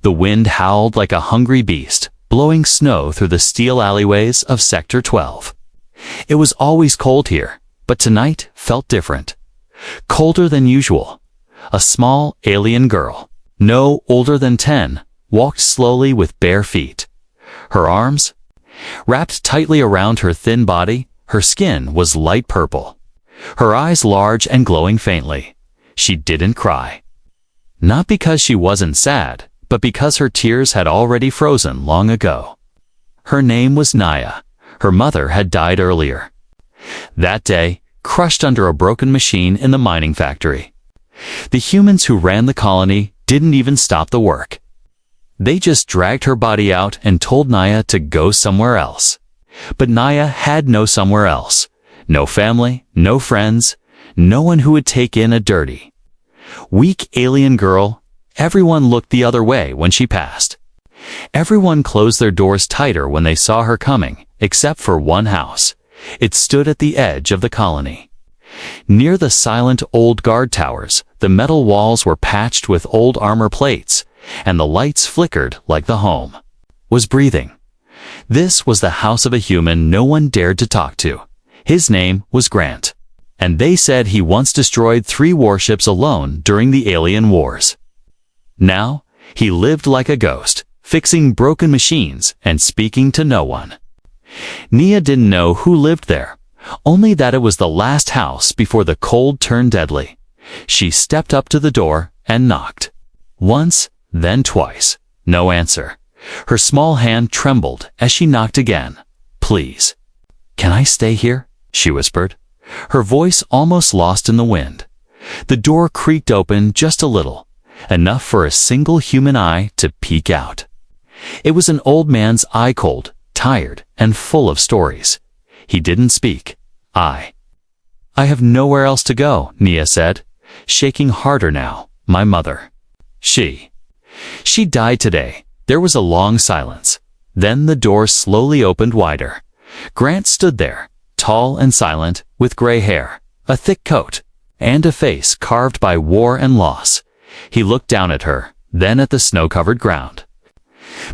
The wind howled like a hungry beast, blowing snow through the steel alleyways of Sector 12. It was always cold here, but tonight felt different. Colder than usual. A small alien girl, no older than 10, walked slowly with bare feet. Her arms, wrapped tightly around her thin body, her skin was light purple. Her eyes large and glowing faintly. She didn't cry. Not because she wasn't sad, but because her tears had already frozen long ago. Her name was Naya. Her mother had died earlier. That day, crushed under a broken machine in the mining factory. The humans who ran the colony didn't even stop the work. They just dragged her body out and told Naya to go somewhere else. But Naya had no somewhere else. No family, no friends, no one who would take in a dirty, weak alien girl. Everyone looked the other way when she passed. Everyone closed their doors tighter when they saw her coming, except for one house. It stood at the edge of the colony. Near the silent old guard towers, the metal walls were patched with old armor plates, and the lights flickered like the home was breathing. This was the house of a human no one dared to talk to. His name was Grant, and they said he once destroyed 3 warships alone during the alien wars. Now, he lived like a ghost, fixing broken machines and speaking to no one. Nia didn't know who lived there, only that it was the last house before the cold turned deadly. She stepped up to the door and knocked. Once, then twice. No answer. Her small hand trembled as she knocked again. "Please. Can I stay here?" she whispered, her voice almost lost in the wind. The door creaked open just a little, enough for a single human eye to peek out. It was an old man's eye, cold, tired, and full of stories. He didn't speak. I have nowhere else to go," Nia said, shaking harder now. "My mother. She died today." There was a long silence. Then the door slowly opened wider. Grant stood there, tall and silent, with gray hair, a thick coat, and a face carved by war and loss. He looked down at her, then at the snow-covered ground.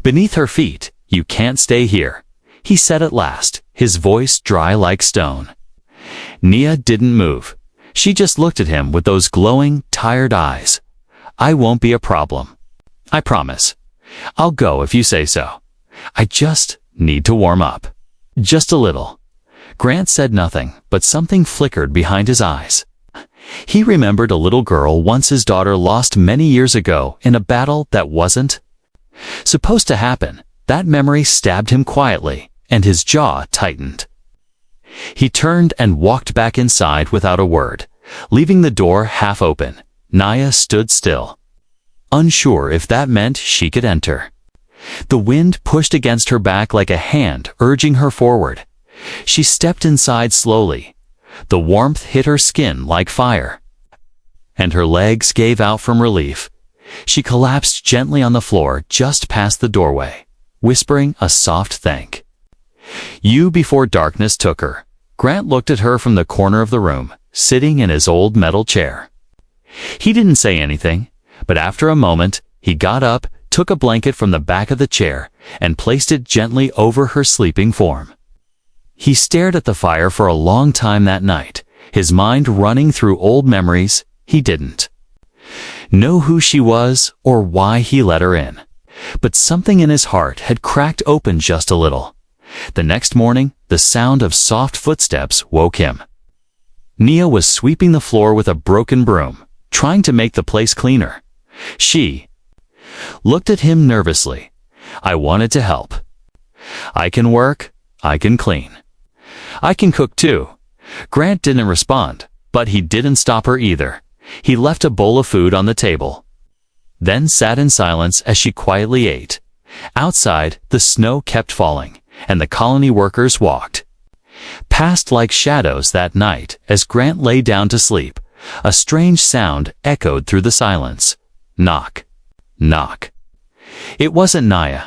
"Beneath her feet, you can't stay here," he said at last, his voice dry like stone. Nia didn't move. She just looked at him with those glowing, tired eyes. "I won't be a problem. I promise. I'll go if you say so. I just need to warm up. Just a little." Grant said nothing, but something flickered behind his eyes. He remembered a little girl once his daughter lost many years ago in a battle that wasn't supposed to happen. That memory stabbed him quietly, and his jaw tightened. He turned and walked back inside without a word, leaving the door half open. Naya stood still, unsure if that meant she could enter. The wind pushed against her back like a hand urging her forward. She stepped inside slowly. The warmth hit her skin like fire, and her legs gave out from relief. She collapsed gently on the floor just past the doorway, whispering a soft thank you before darkness took her. Grant looked at her from the corner of the room, sitting in his old metal chair. He didn't say anything, but after a moment, he got up, took a blanket from the back of the chair, and placed it gently over her sleeping form. He stared at the fire for a long time that night, his mind running through old memories. He didn't know who she was or why he let her in, but something in his heart had cracked open just a little. The next morning, the sound of soft footsteps woke him. Nia was sweeping the floor with a broken broom, trying to make the place cleaner. She looked at him nervously. "I wanted to help. I can work, I can clean. I can cook too." Grant didn't respond, but he didn't stop her either. He left a bowl of food on the table, then sat in silence as she quietly ate. Outside, the snow kept falling, and the colony workers walked past like shadows that night. As Grant lay down to sleep, a strange sound echoed through the silence. Knock. Knock. It wasn't Naya.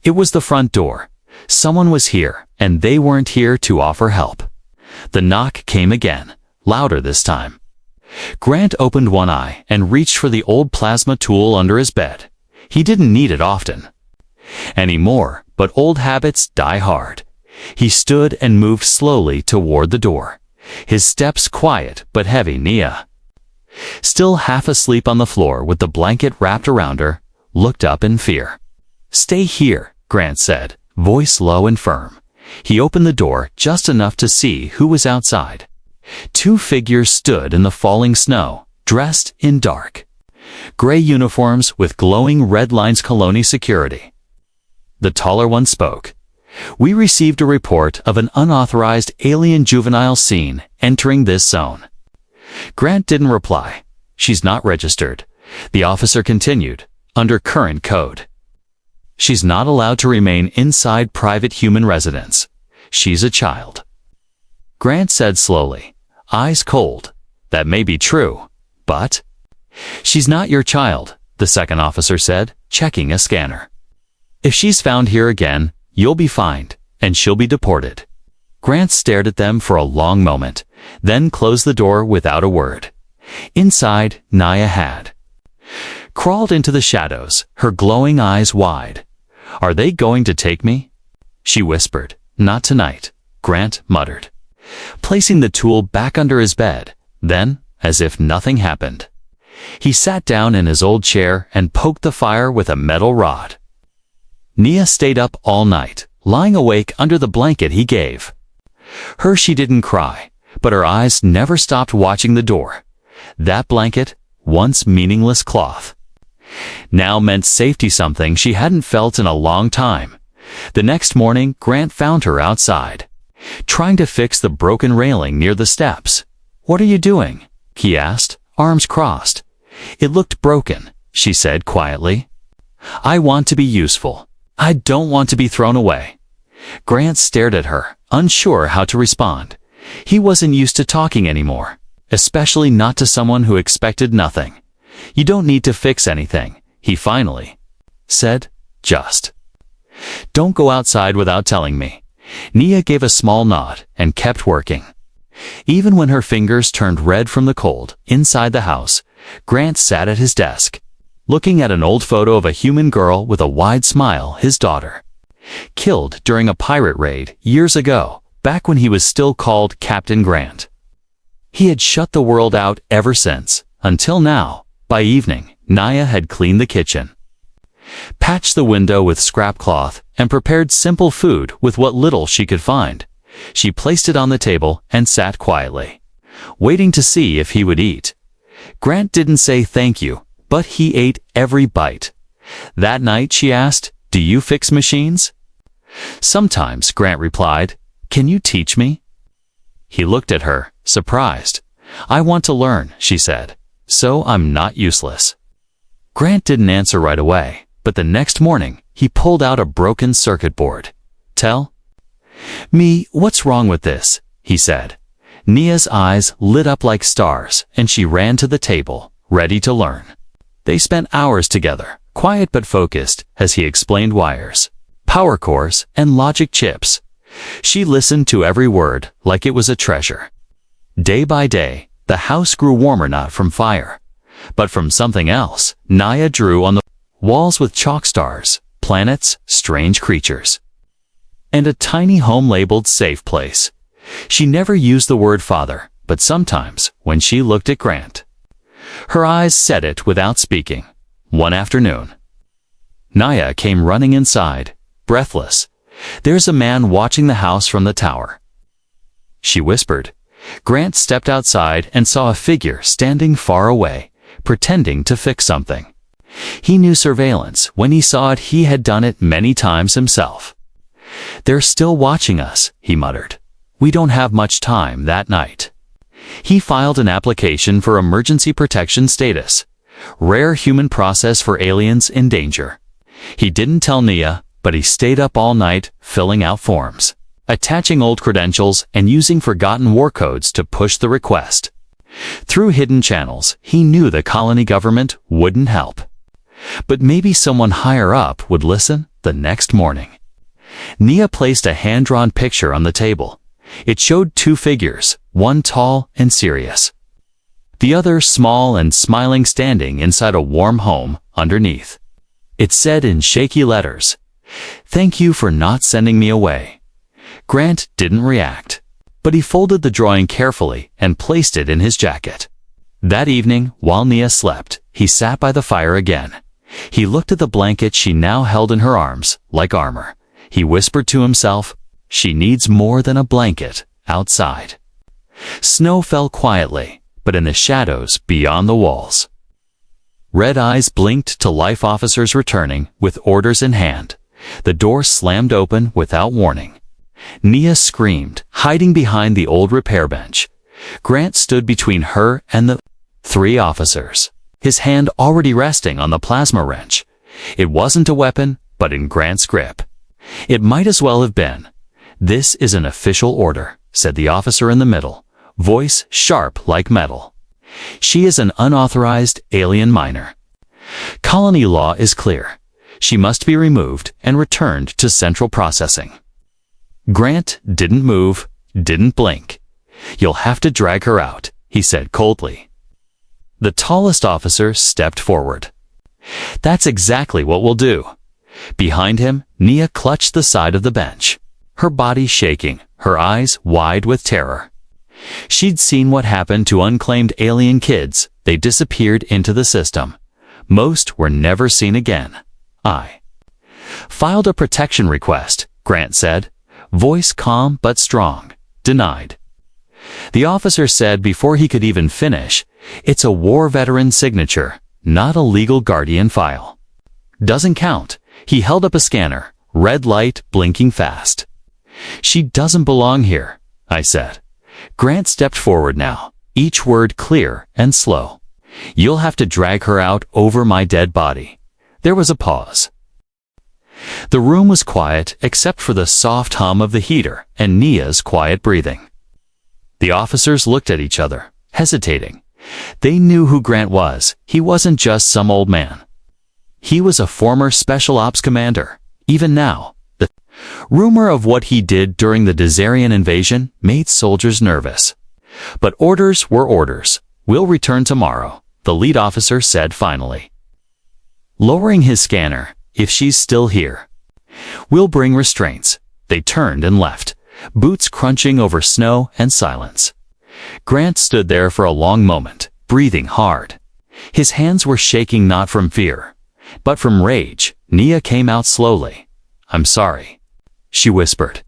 It was the front door. Someone was here, and they weren't here to offer help. The knock came again, louder this time. Grant opened one eye and reached for the old plasma tool under his bed. He didn't need it often anymore, but old habits die hard. He stood and moved slowly toward the door, his steps quiet but heavy. Nia, still half asleep on the floor with the blanket wrapped around her, looked up in fear. "Stay here," Grant said, voice low and firm. He opened the door just enough to see who was outside. Two figures stood in the falling snow, dressed in dark gray uniforms with glowing red lines. Colony security. The taller one spoke. "We received a report of an unauthorized alien juvenile seen entering this zone." Grant didn't reply. "She's not registered," the officer continued, "under current code. She's not allowed to remain inside private human residence. She's a child." Grant said slowly, eyes cold, "That may be true, but—" "She's not your child," the second officer said, checking a scanner. "If she's found here again, you'll be fined, and she'll be deported." Grant stared at them for a long moment, then closed the door without a word. Inside, Nia had crawled into the shadows, her glowing eyes wide. "Are they going to take me?" she whispered. "Not tonight," Grant muttered, placing the tool back under his bed. Then, as if nothing happened, he sat down in his old chair and poked the fire with a metal rod. Nia stayed up all night, lying awake under the blanket he gave her. She didn't cry, but her eyes never stopped watching the door. That blanket, once meaningless cloth, now meant safety, something she hadn't felt in a long time. The next morning, Grant found her outside, trying to fix the broken railing near the steps. "What are you doing?" he asked, arms crossed. "It looked broken," she said quietly. "I want to be useful. I don't want to be thrown away." Grant stared at her, unsure how to respond. He wasn't used to talking anymore, especially not to someone who expected nothing. "You don't need to fix anything," he finally said. "Just don't go outside without telling me." Nia gave a small nod and kept working. Even when her fingers turned red from the cold inside the house, Grant sat at his desk, looking at an old photo of a human girl with a wide smile, his daughter, killed during a pirate raid years ago, back when he was still called Captain Grant. He had shut the world out ever since, until now. By evening, Nia had cleaned the kitchen, patched the window with scrap cloth, and prepared simple food with what little she could find. She placed it on the table and sat quietly, waiting to see if he would eat. Grant didn't say thank you, but he ate every bite. That night she asked, "Do you fix machines?" "Sometimes," Grant replied. "Can you teach me?" He looked at her, surprised. "I want to learn," she said, "so I'm not useless." Grant didn't answer right away, but the next morning, he pulled out a broken circuit board. "Tell me what's wrong with this," he said. Nia's eyes lit up like stars, and she ran to the table, ready to learn. They spent hours together, quiet but focused, as he explained wires, power cores, and logic chips. She listened to every word like it was a treasure. Day by day, the house grew warmer, not from fire, but from something else. Nia drew on the walls with chalk stars, planets, strange creatures, and a tiny home labeled safe place. She never used the word father, but sometimes, when she looked at Grant, her eyes said it without speaking. One afternoon, Nia came running inside, breathless. "There's a man watching the house from the tower," she whispered. Grant stepped outside and saw a figure standing far away, pretending to fix something. He knew surveillance. When he saw it, he had done it many times himself. "They're still watching us," he muttered. "We don't have much time." That night, he filed an application for emergency protection status, rare human process for aliens in danger. He didn't tell Nia, but he stayed up all night filling out forms, attaching old credentials, and using forgotten war codes to push the request. Through hidden channels, he knew the colony government wouldn't help. But maybe someone higher up would listen. The next morning, Nia placed a hand-drawn picture on the table. It showed two figures, one tall and serious, the other small and smiling, standing inside a warm home underneath It said in shaky letters, "Thank you for not sending me away." Grant didn't react, but he folded the drawing carefully and placed it in his jacket. That evening, while Nia slept, he sat by the fire again. He looked at the blanket she now held in her arms, like armor. He whispered to himself, "She needs more than a blanket outside." Snow fell quietly, but in the shadows beyond the walls. Red eyes blinked to life officers returning with orders in hand. The door slammed open without warning. Nia screamed, hiding behind the old repair bench. Grant stood between her and the 3 officers, his hand already resting on the plasma wrench. It wasn't a weapon, but in Grant's grip. It might as well have been. "This is an official order," said the officer in the middle, voice sharp like metal. "She is an unauthorized alien minor. Colony law is clear. She must be removed and returned to central processing." Grant didn't move, didn't blink. "You'll have to drag her out," he said coldly. The tallest officer stepped forward. "That's exactly what we'll do." Behind him, Nia clutched the side of the bench, her body shaking, her eyes wide with terror. She'd seen what happened to unclaimed alien kids. They disappeared into the system. Most were never seen again. "I filed a protection request," Grant said, voice calm but strong. "Denied." The officer said before he could even finish, "It's a war veteran signature, not a legal guardian file. Doesn't count." He held up a scanner, red light blinking fast. "She doesn't belong here," I said. Grant stepped forward now, each word clear and slow. "You'll have to drag her out over my dead body." There was a pause. The room was quiet except for the soft hum of the heater and Nia's quiet breathing. The officers looked at each other, hesitating. They knew who Grant was. He wasn't just some old man. He was a former special ops commander. Even now, the rumor of what he did during the Desarian invasion made soldiers nervous. But orders were orders. "We'll return tomorrow," the lead officer said finally, lowering his scanner. "If she's still here, we'll bring restraints." They turned and left, boots crunching over snow and silence. Grant stood there for a long moment, breathing hard. His hands were shaking not from fear, but from rage. Nia came out slowly. "I'm sorry," she whispered.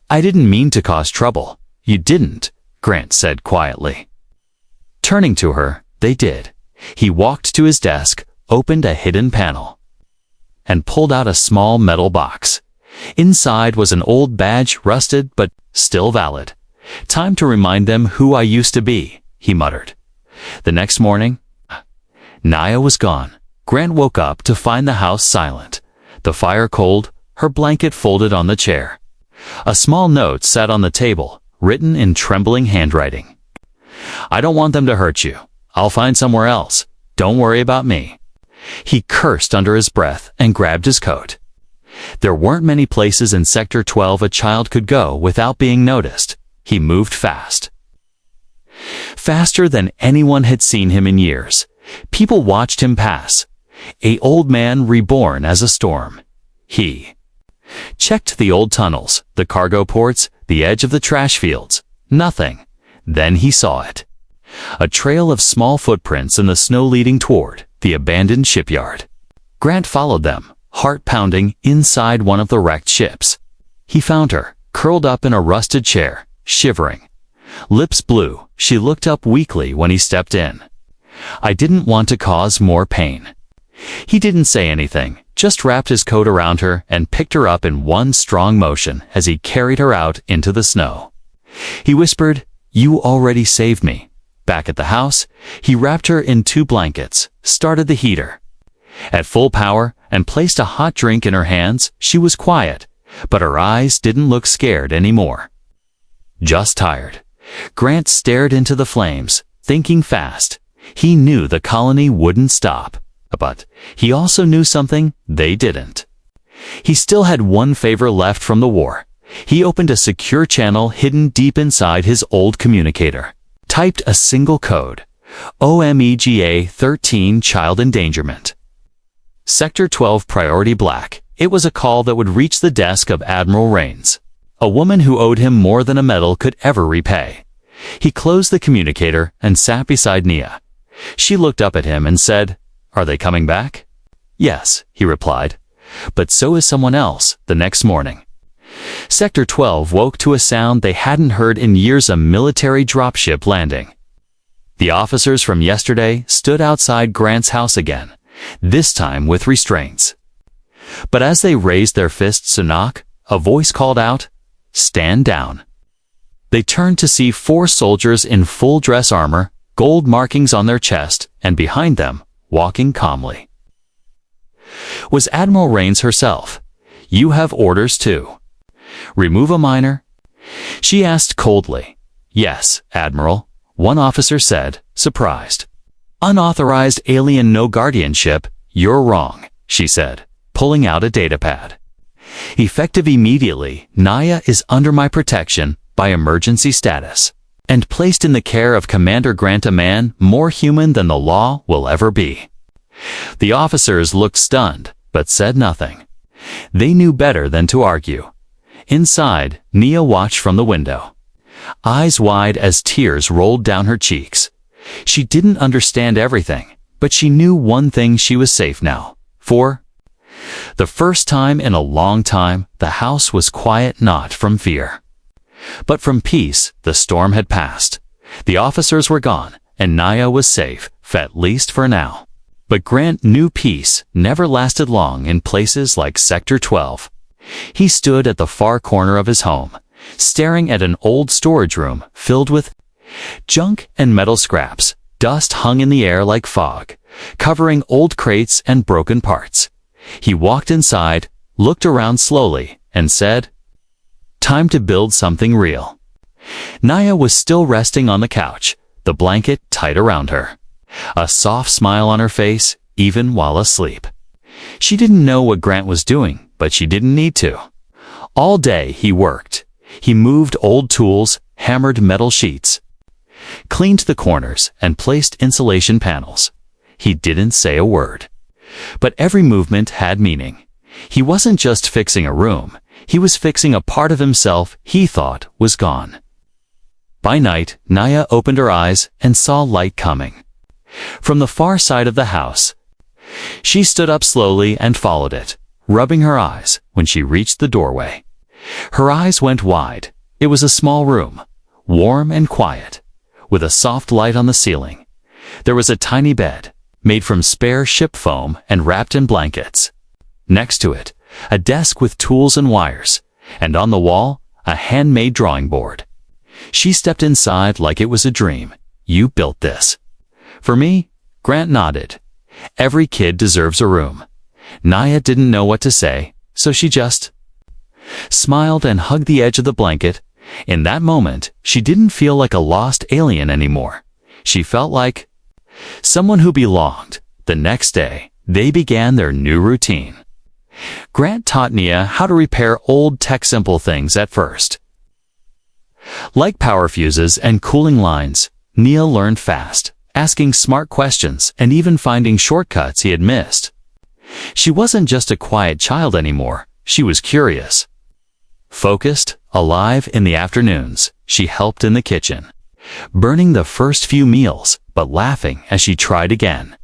"I didn't mean to cause trouble." "You didn't," Grant said quietly. Turning to her, they did. He walked to his desk, opened a hidden panel, and pulled out a small metal box. Inside was an old badge, rusted but still valid. "Time to remind them who I used to be," he muttered. The next morning, Nia was gone. Grant woke up to find the house silent, the fire cold, her blanket folded on the chair. A small note sat on the table, written in trembling handwriting. "I don't want them to hurt you. I'll find somewhere else. Don't worry about me." He cursed under his breath and grabbed his coat. There weren't many places in Sector 12 a child could go without being noticed. He moved fast. Faster than anyone had seen him in years. People watched him pass. A old man reborn as a storm. He checked the old tunnels, the cargo ports, the edge of the trash fields. Nothing. Then he saw it. A trail of small footprints in the snow leading toward the abandoned shipyard. Grant followed them, heart pounding, inside one of the wrecked ships. He found her, curled up in a rusted chair, shivering. Lips blue, she looked up weakly when he stepped in. "I didn't want to cause more pain." He didn't say anything, just wrapped his coat around her and picked her up in one strong motion as he carried her out into the snow. He whispered, "You already saved me." Back at the house, he wrapped her in 2 blankets, started the heater at full power, and placed a hot drink in her hands. She was quiet, but her eyes didn't look scared anymore. Just tired. Grant stared into the flames, thinking fast. He knew the colony wouldn't stop, but he also knew something they didn't. He still had one favor left from the war. He opened a secure channel hidden deep inside his old communicator, typed a single code, OMEGA 13 child endangerment. Sector 12 Priority Black. It was a call that would reach the desk of Admiral Rains, a woman who owed him more than a medal could ever repay. He closed the communicator and sat beside Nia. She looked up at him and said, "Are they coming back?" "Yes," he replied. "But so is someone else," the next morning. Sector 12 woke to a sound they hadn't heard in years, a military dropship landing. The officers from yesterday stood outside Grant's house again, this time with restraints. But as they raised their fists to knock, a voice called out, "Stand down." They turned to see 4 soldiers in full dress armor, gold markings on their chest, and behind them, walking calmly, was Admiral Rains herself. "You have orders too. Remove a miner?" she asked coldly. "Yes, Admiral," one officer said, surprised. "Unauthorized alien, no guardianship." "You're wrong," she said, pulling out a datapad. "Effective immediately, Nia is under my protection by emergency status, and placed in the care of Commander Grant, a man more human than the law will ever be." The officers looked stunned, but said nothing. They knew better than to argue. Inside, Nia watched from the window, eyes wide as tears rolled down her cheeks. She didn't understand everything, but she knew one thing: she was safe now. For the first time in a long time, the house was quiet, not from fear, but from peace. The storm had passed. The officers were gone, and Nia was safe, at least for now. But Grant knew peace never lasted long in places like Sector 12. He stood at the far corner of his home, staring at an old storage room filled with junk and metal scraps. Dust hung in the air like fog, covering old crates and broken parts. He walked inside, looked around slowly, and said, "Time to build something real." Nia was still resting on the couch, the blanket tight around her, a soft smile on her face, even while asleep. She didn't know what Grant was doing, but she didn't need to. All day he worked. He moved old tools, hammered metal sheets, cleaned the corners, and placed insulation panels. He didn't say a word, but every movement had meaning. He wasn't just fixing a room, he was fixing a part of himself he thought was gone. By night, Nia opened her eyes and saw light coming from the far side of the house. She stood up slowly and followed it, rubbing her eyes. When she reached the doorway, her eyes went wide. It was a small room, warm and quiet, with a soft light on the ceiling. There was a tiny bed, made from spare ship foam and wrapped in blankets. Next to it, a desk with tools and wires, and on the wall, a handmade drawing board. She stepped inside like it was a dream. "You built this for me?" Grant nodded. "Every kid deserves a room." Nia didn't know what to say, so she just smiled and hugged the edge of the blanket. In that moment, she didn't feel like a lost alien anymore. She felt like someone who belonged. The next day, they began their new routine. Grant taught Nia how to repair old tech simple things at first, like power fuses and cooling lines. Nia learned fast, asking smart questions and even finding shortcuts he had missed. She wasn't just a quiet child anymore, she was curious. Focused, alive. In the afternoons, she helped in the kitchen, burning the first few meals, but laughing as she tried again.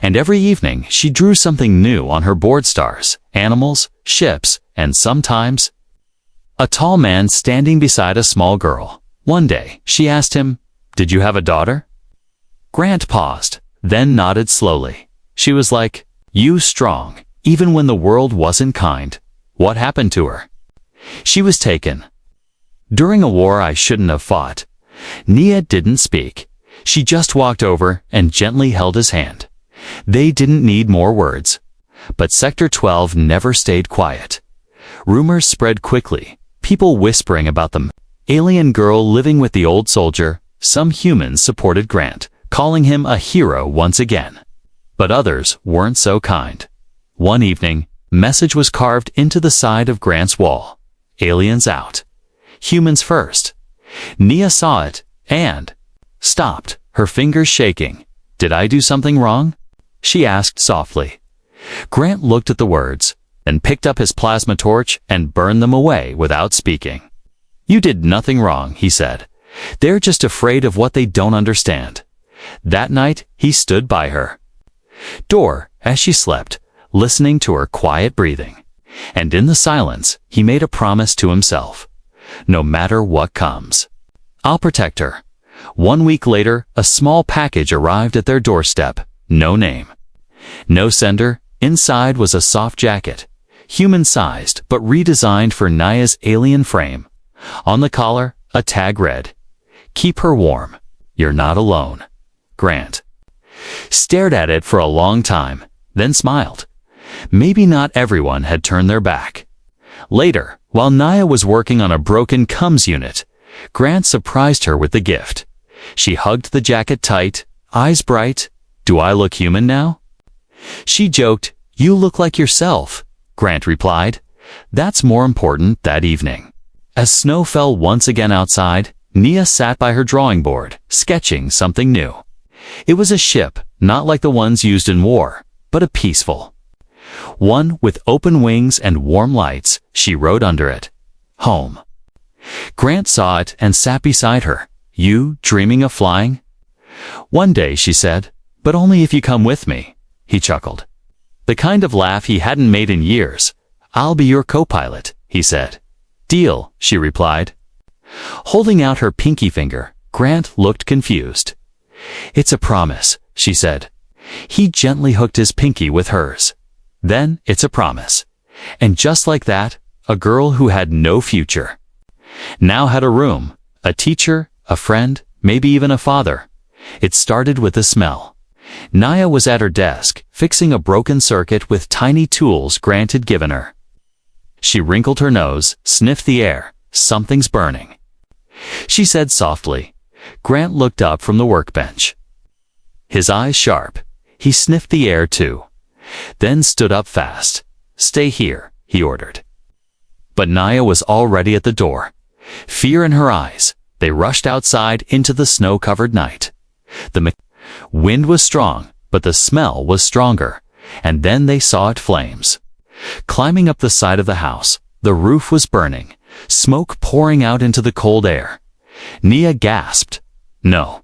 And every evening, she drew something new on her board: stars, animals, ships, and sometimes a tall man standing beside a small girl. One day, she asked him, "Did you have a daughter?" Grant paused, then nodded slowly. She was like, "You strong, even when the world wasn't kind." "What happened to her?" "She was taken during a war I shouldn't have fought." Nia didn't speak. She just walked over and gently held his hand. They didn't need more words. But Sector 12 never stayed quiet. Rumors spread quickly, people whispering about the alien girl living with the old soldier. Some humans supported Grant, calling him a hero once again. But others weren't so kind. One evening, a message was carved into the side of Grant's wall: "Aliens out. Humans first." Nia saw it and stopped, her fingers shaking. "Did I do something wrong?" she asked softly. Grant looked at the words, then picked up his plasma torch and burned them away without speaking. "You did nothing wrong," he said. "They're just afraid of what they don't understand." That night, he stood by her door as she slept, listening to her quiet breathing. And in the silence, he made a promise to himself. No matter what comes, I'll protect her. 1 week later, a small package arrived at their doorstep. No name, no sender. Inside was a soft jacket, human-sized but redesigned for Naya's alien frame. On the collar, a tag read, "Keep her warm. You're not alone." Grant stared at it for a long time, then smiled. Maybe not everyone had turned their back. Later, while Naya was working on a broken comms unit, Grant surprised her with the gift. She hugged the jacket tight, eyes bright. "Do I look human now?" She joked, "You look like yourself," Grant replied. That's more important that evening. As snow fell once again outside, Nia sat by her drawing board, sketching something new. It was a ship, not like the ones used in war, but a peaceful one with open wings and warm lights. She wrote under it, "Home." Grant saw it and sat beside her. "You dreaming of flying?" "One day," she said, "but only if you come with me." He chuckled, the kind of laugh he hadn't made in years. "I'll be your co-pilot," he said. "Deal," she replied. Holding out her pinky finger, Grant looked confused. "It's a promise," she said. He gently hooked his pinky with hers. "Then it's a promise." And just like that, a girl who had no future now had a room, a teacher, a friend, maybe even a father. It started with the smell. Naya was at her desk, fixing a broken circuit with tiny tools Grant had given her. She wrinkled her nose, sniffed the air. "Something's burning," she said softly. Grant looked up from the workbench, his eyes sharp. He sniffed the air too, then stood up fast. "Stay here," he ordered. But Naya was already at the door. Fear in her eyes, they rushed outside into the snow-covered night. The wind was strong, but the smell was stronger, and then they saw it flames. Climbing up the side of the house, the roof was burning, smoke pouring out into the cold air. Nia gasped. "No."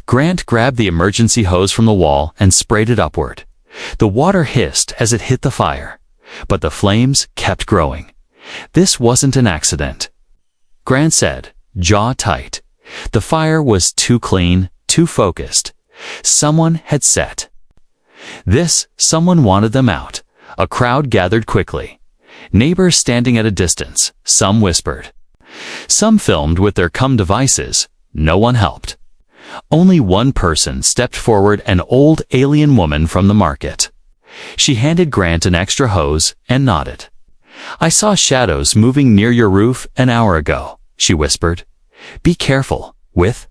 Grant grabbed the emergency hose from the wall and sprayed it upward. The water hissed as it hit the fire, but the flames kept growing. This wasn't an accident, Grant said, jaw tight. The fire was too clean, too focused. Someone had set this. Someone wanted them out. A crowd gathered quickly. Neighbors standing at a distance. Some whispered. Some filmed with their comm devices. No one helped. Only one person stepped forward, an old alien woman from the market. She handed Grant an extra hose and nodded. "I saw shadows moving near your roof an hour ago," she whispered. "Be careful." With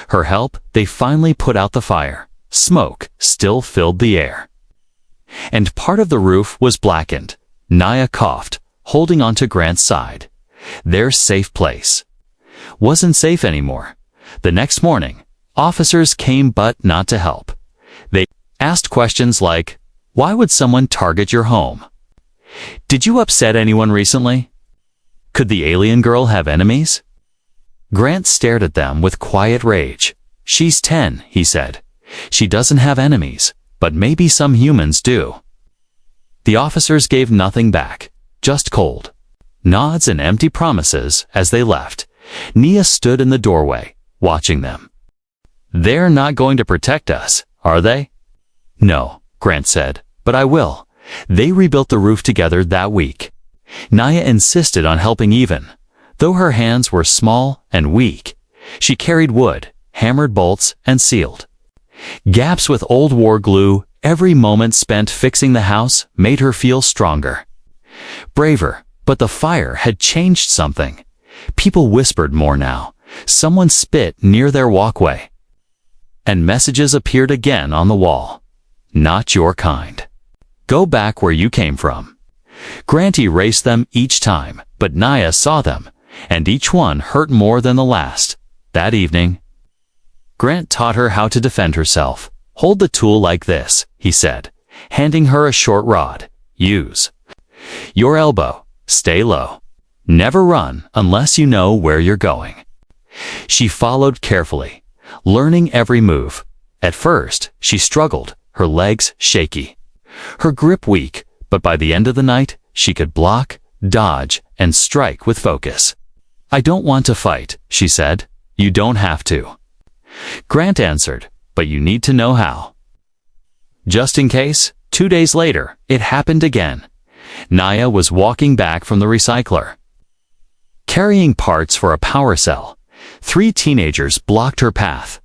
her help, they finally put out the fire. Smoke still filled the air, and part of the roof was blackened. Naya coughed, holding onto Grant's side. Their safe place wasn't safe anymore. The next morning, officers came, but not to help. They asked questions like, "Why would someone target your home? Did you upset anyone recently? Could the alien girl have enemies?" Grant stared at them with quiet rage. "She's 10, he said. "She doesn't have enemies, but maybe some humans do." The officers gave nothing back, just cold nods and empty promises as they left. Nia stood in the doorway, watching them. "They're not going to protect us, are they?" "No," Grant said, "but I will." They rebuilt the roof together that week. Naya insisted on helping even though her hands were small and weak. She carried wood, hammered bolts, and sealed gaps with old war glue. Every moment spent fixing the house made her feel stronger, braver. But the fire had changed something. People whispered more now. Someone spit near their walkway. And messages appeared again on the wall. "Not your kind. Go back where you came from." Grant erased them each time, but Naya saw them, and each one hurt more than the last. That evening, Grant taught her how to defend herself. "Hold the tool like this," he said. handing her a short rod. Use your elbow. Stay low. Never run unless you know where you're going. She followed carefully, learning every move. At first, she struggled, her legs shaky, her grip weak, but by the end of the night, she could block, dodge, and strike with focus. I don't want to fight, she said. You don't have to. Grant answered, but you need to know how. Just in case, 2 days later, it happened again. Naya was walking back from the recycler, carrying parts for a power cell. 3 teenagers blocked her path.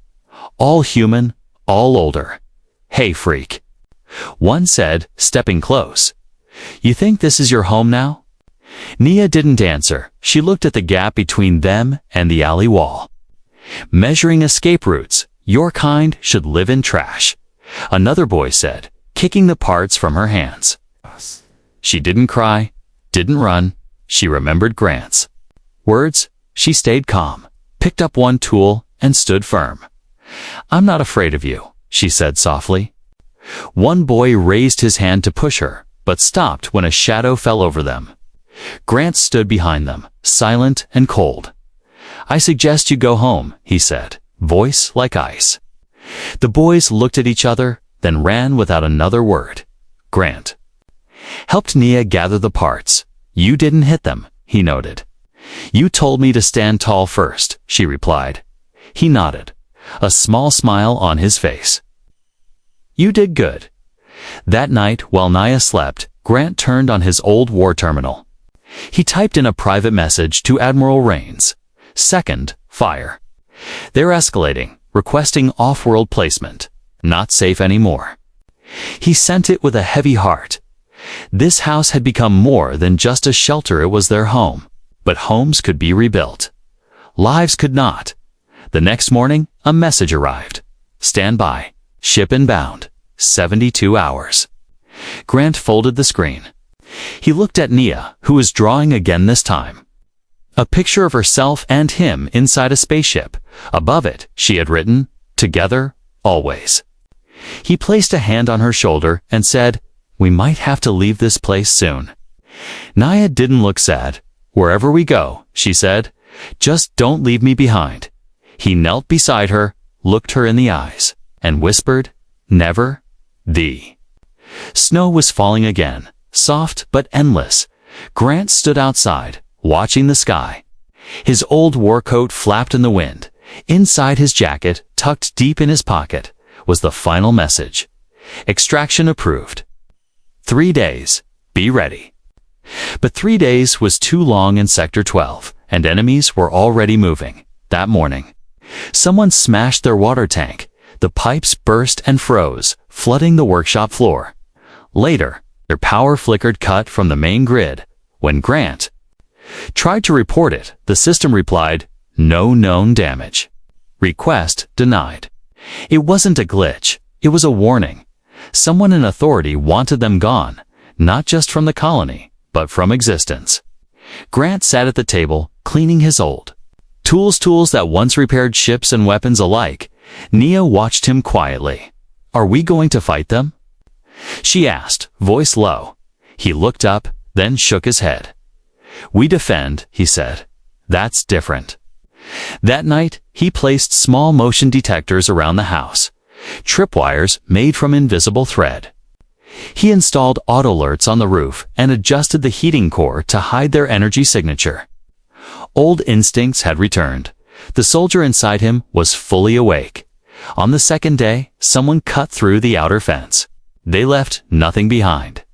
All human, all older. Hey, freak. One said, stepping close. You think this is your home now? Nia didn't answer. She looked at the gap between them and the alley wall. Measuring escape routes, your kind should live in trash. Another boy said, kicking the parts from her hands. She didn't cry, didn't run. She remembered Grant's words. She stayed calm, picked up one tool, and stood firm. I'm not afraid of you, she said softly. One boy raised his hand to push her, but stopped when a shadow fell over them. Grant stood behind them, silent and cold. I suggest you go home, he said, voice like ice. The boys looked at each other, then ran without another word. Grant helped Nia gather the parts. You didn't hit them, he noted. You told me to stand tall first, she replied. He nodded, a small smile on his face. You did good. That night, while Nia slept, Grant turned on his old war terminal. He typed in a private message to Admiral Rains. Second, fire. They're escalating, requesting off-world placement. Not safe anymore. He sent it with a heavy heart. This house had become more than just a shelter. It was their home. But homes could be rebuilt. Lives could not. The next morning, a message arrived. Stand by. Ship inbound. 72 hours. Grant folded the screen. He looked at Nia, who was drawing again this time. A picture of herself and him inside a spaceship. Above it, she had written, Together, always. He placed a hand on her shoulder and said, We might have to leave this place soon. Nia didn't look sad. Wherever we go, she said, just don't leave me behind. He knelt beside her, looked her in the eyes, and whispered, Never, thee. Snow was falling again, soft but endless. Grant stood outside, watching the sky. His old war coat flapped in the wind. Inside his jacket, tucked deep in his pocket, was the final message. Extraction approved. 3 days. Be ready. But 3 days was too long in Sector 12, and enemies were already moving. That morning, someone smashed their water tank. The pipes burst and froze, flooding the workshop floor. Later, their power flickered cut from the main grid. When Grant tried to report it, the system replied, No known damage. Request denied. It wasn't a glitch. It was a warning. Someone in authority wanted them gone, not just from the colony, but from existence. Grant sat at the table, cleaning his old tools that once repaired ships and weapons alike. Nia watched him quietly. Are we going to fight them? She asked, voice low. He looked up, then shook his head. We defend, he said. That's different. That night, he placed small motion detectors around the house, tripwires made from invisible thread. He installed auto alerts on the roof and adjusted the heating core to hide their energy signature. Old instincts had returned. The soldier inside him was fully awake. On the second day, someone cut through the outer fence. They left nothing behind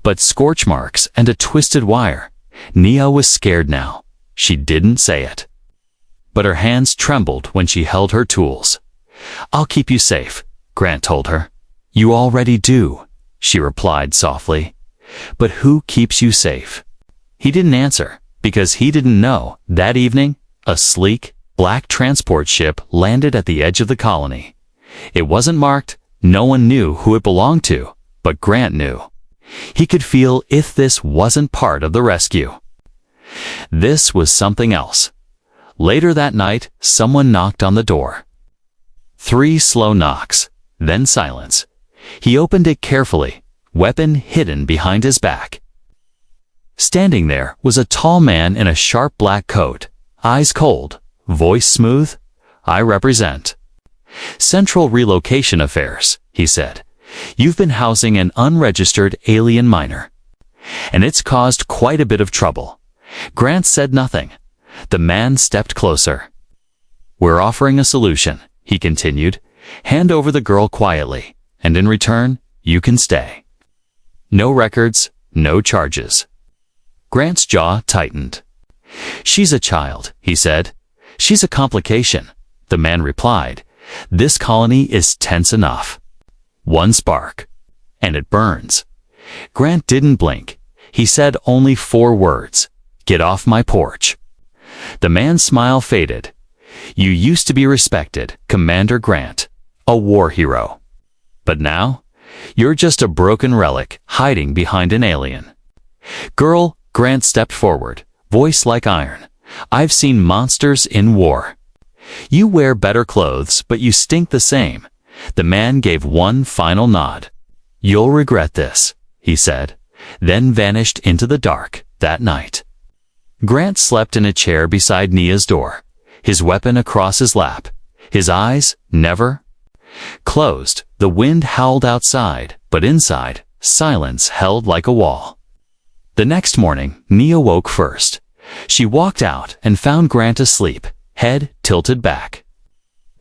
but scorch marks and a twisted wire. Nia was scared now. She didn't say it, but her hands trembled when she held her tools. I'll keep you safe, Grant told her. You already do, she replied softly. But who keeps you safe? He didn't answer, because he didn't know. That evening, a sleek, black transport ship landed at the edge of the colony. It wasn't marked. No one knew who it belonged to, but Grant knew. He could feel if this wasn't part of the rescue. This was something else. Later that night, someone knocked on the door. 3 slow knocks, then silence. He opened it carefully, weapon hidden behind his back. Standing there was a tall man in a sharp black coat, eyes cold, voice smooth. "I represent Central Relocation Affairs," he said. "You've been housing an unregistered alien minor, and it's caused quite a bit of trouble." Grant said nothing. The man stepped closer. "We're offering a solution," he continued. "Hand over the girl quietly, and in return, you can stay. No records, no charges." Grant's jaw tightened. "She's a child," he said. "She's a complication." The man replied, "This colony is tense enough. One spark, and it burns." Grant didn't blink. He said only 4 words, "Get off my porch." The man's smile faded. "You used to be respected, Commander Grant, a war hero. But now, you're just a broken relic hiding behind an alien." "Girl," Grant stepped forward, voice like iron, "I've seen monsters in war. You wear better clothes, but you stink the same." The man gave one final nod. "You'll regret this," he said, then vanished into the dark that night. Grant slept in a chair beside Nia's door, his weapon across his lap, his eyes never closed. The wind howled outside, but inside, silence held like a wall. The next morning, Nia woke first. She walked out and found Grant asleep, head tilted back.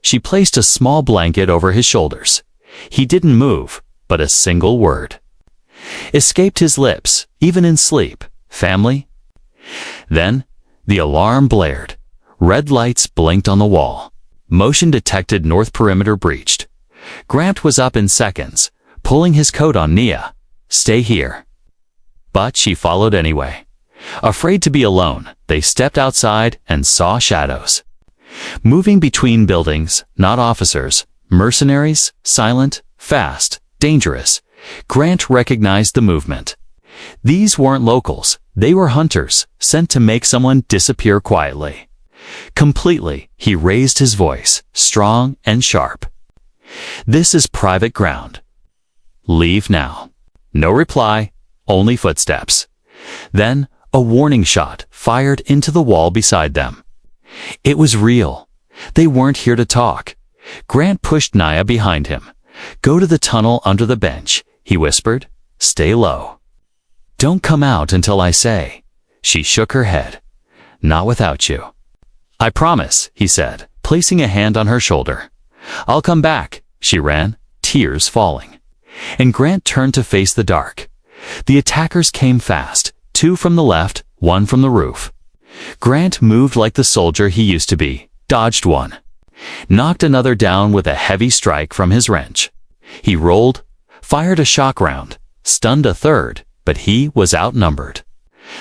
She placed a small blanket over his shoulders. He didn't move, but a single word escaped his lips, even in sleep. "Family?" Then, the alarm blared. Red lights blinked on the wall. Motion detected, north perimeter breached. Grant was up in seconds, pulling his coat on Nia. "Stay here." But she followed anyway. Afraid to be alone, they stepped outside and saw shadows moving between buildings, not officers, mercenaries, silent, fast, dangerous. Grant recognized the movement. These weren't locals, they were hunters, sent to make someone disappear quietly. Completely, he raised his voice, strong and sharp. "This is private ground. Leave now." No reply, only footsteps. Then, a warning shot fired into the wall beside them. It was real. They weren't here to talk. Grant pushed Nia behind him. "Go to the tunnel under the bench," he whispered. "Stay low. Don't come out until I say." She shook her head. "Not without you." "I promise," he said, placing a hand on her shoulder. "I'll come back." She ran, tears falling. And Grant turned to face the dark. The attackers came fast, 2 from the left, 1 from the roof. Grant moved like the soldier he used to be, dodged one, knocked another down with a heavy strike from his wrench. He rolled, fired a shock round, stunned a third, but he was outnumbered.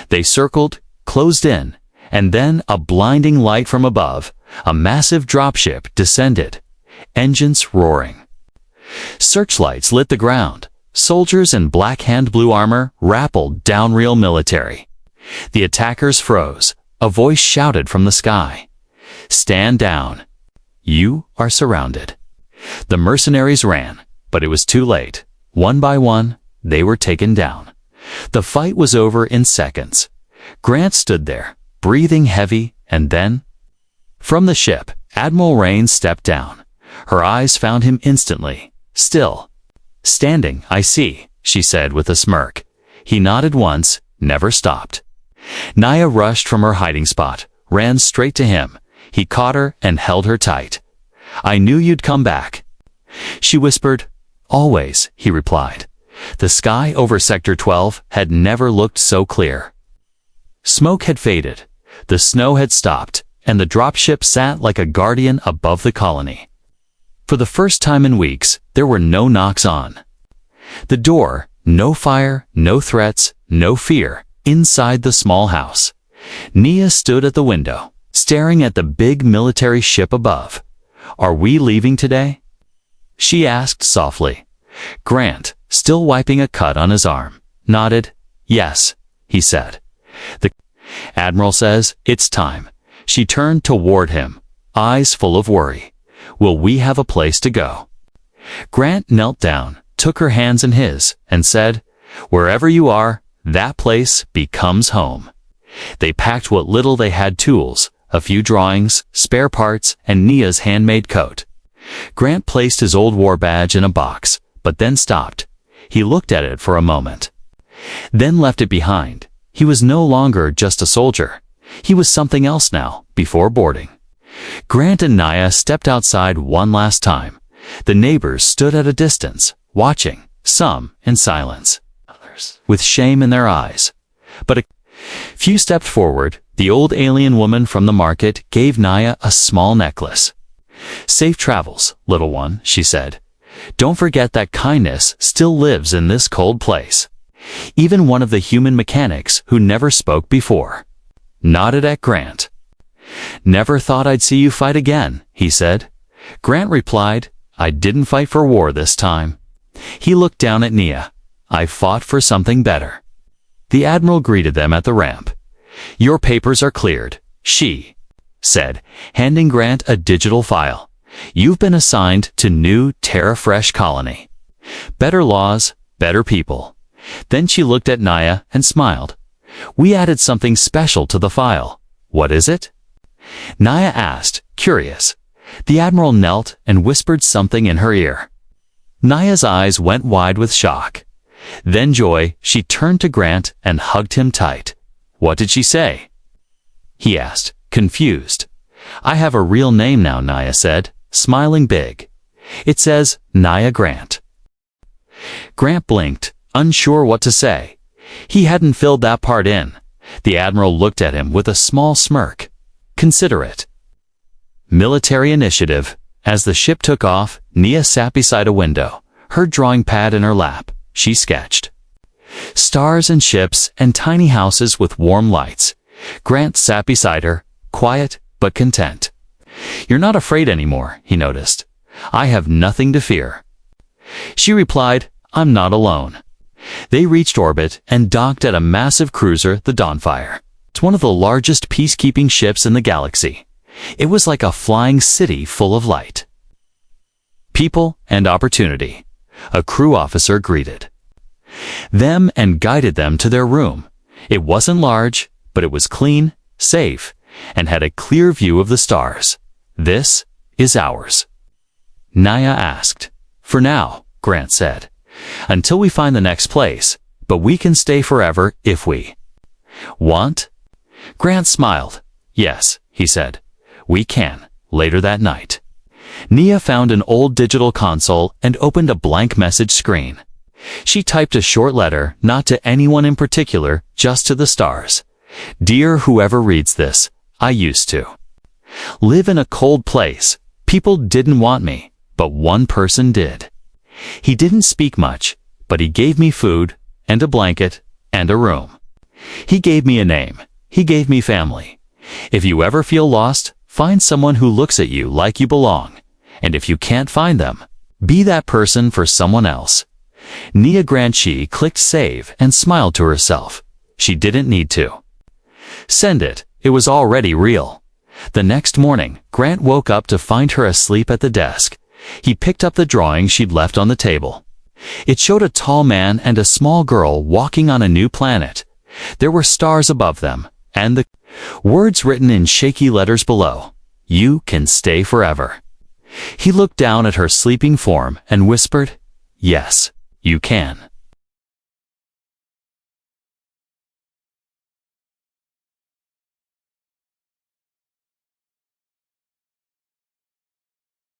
They circled, closed in, and then a blinding light from above, a massive dropship descended, engines roaring. Searchlights lit the ground. Soldiers in black hand blue armor rappelled down real military. The attackers froze. A voice shouted from the sky, "Stand down. You are surrounded." The mercenaries ran, but it was too late. One by one, they were taken down. The fight was over in seconds. Grant stood there, breathing heavy, and then, from the ship, Admiral Rain stepped down. Her eyes found him instantly. "Still standing, I see," she said with a smirk. He nodded once, never stopped. Nia rushed from her hiding spot, ran straight to him. He caught her and held her tight. "I knew you'd come back." She whispered. "Always," he replied. The sky over Sector 12 had never looked so clear. Smoke had faded, the snow had stopped, and the dropship sat like a guardian above the colony. For the first time in weeks, there were no knocks on the door, no fire, no threats, no fear, inside the small house. Nia stood at the window, staring at the big military ship above. "Are we leaving today?" she asked softly. Grant, still wiping a cut on his arm, nodded. "Yes," he said. "The Admiral says it's time." She turned toward him, eyes full of worry. "Will we have a place to go?" Grant knelt down, took her hands in his and said, "Wherever you are, that place becomes home." They packed what little they had: tools, a few drawings, spare parts, and Nia's handmade coat. Grant placed his old war badge in a box, but then stopped. He looked at it for a moment, then left it behind. He was no longer just a soldier. He was something else now, before boarding. Grant and Nia stepped outside one last time. The neighbors stood at a distance, watching, some in silence, others with shame in their eyes. But a few stepped forward. The old alien woman from the market gave Nia a small necklace. "Safe travels, little one," she said. "Don't forget that kindness still lives in this cold place." Even one of the human mechanics, who never spoke before, nodded at Grant. "Never thought I'd see you fight again," he said. Grant replied, "I didn't fight for war this time." He looked down at Nia. "I fought for something better." The Admiral greeted them at the ramp. "Your papers are cleared," she said, handing Grant a digital file. "You've been assigned to new Terra Fresh colony. Better laws, better people." Then she looked at Nia and smiled. "We added something special to the file. What is it?" Nia asked, curious. The Admiral knelt and whispered something in her ear. Nia's eyes went wide with shock. Then joy. She turned to Grant and hugged him tight. "What did she say?" he asked, confused. "I have a real name now," Nia said, smiling big. "It says Nia Grant." Grant blinked, unsure what to say. He hadn't filled that part in. The Admiral looked at him with a small smirk. "Consider it." Military initiative. As the ship took off, Nia sat beside a window, her drawing pad in her lap. She sketched stars and ships and tiny houses with warm lights. Grant sat beside her, quiet but content. "You're not afraid anymore," he noticed. "I have nothing to fear." She replied, "I'm not alone." They reached orbit and docked at a massive cruiser, the Dawnfire. It's one of the largest peacekeeping ships in the galaxy. It was like a flying city full of light, people, and opportunity. A crew officer greeted them and guided them to their room. It wasn't large, but it was clean, safe, and had a clear view of the stars. "This is ours?" Nia asked. "For now," Grant said. "Until we find the next place, but we can stay forever if we want." Grant smiled. "Yes," he said. "We can." Later that night, Nia found an old digital console and opened a blank message screen. She typed a short letter, not to anyone in particular, just to the stars. "Dear whoever reads this, I used to live in a cold place. People didn't want me, but one person did. He didn't speak much, but he gave me food, and a blanket, and a room. He gave me a name. He gave me family. If you ever feel lost, find someone who looks at you like you belong. And if you can't find them, be that person for someone else." Nia Grant. She clicked save and smiled to herself. She didn't need to send it. It was already real. The next morning, Grant woke up to find her asleep at the desk. He picked up the drawing she'd left on the table. It showed a tall man and a small girl walking on a new planet. There were stars above them, and the words written in shaky letters below, "You can stay forever." He looked down at her sleeping form and whispered, "Yes, you can."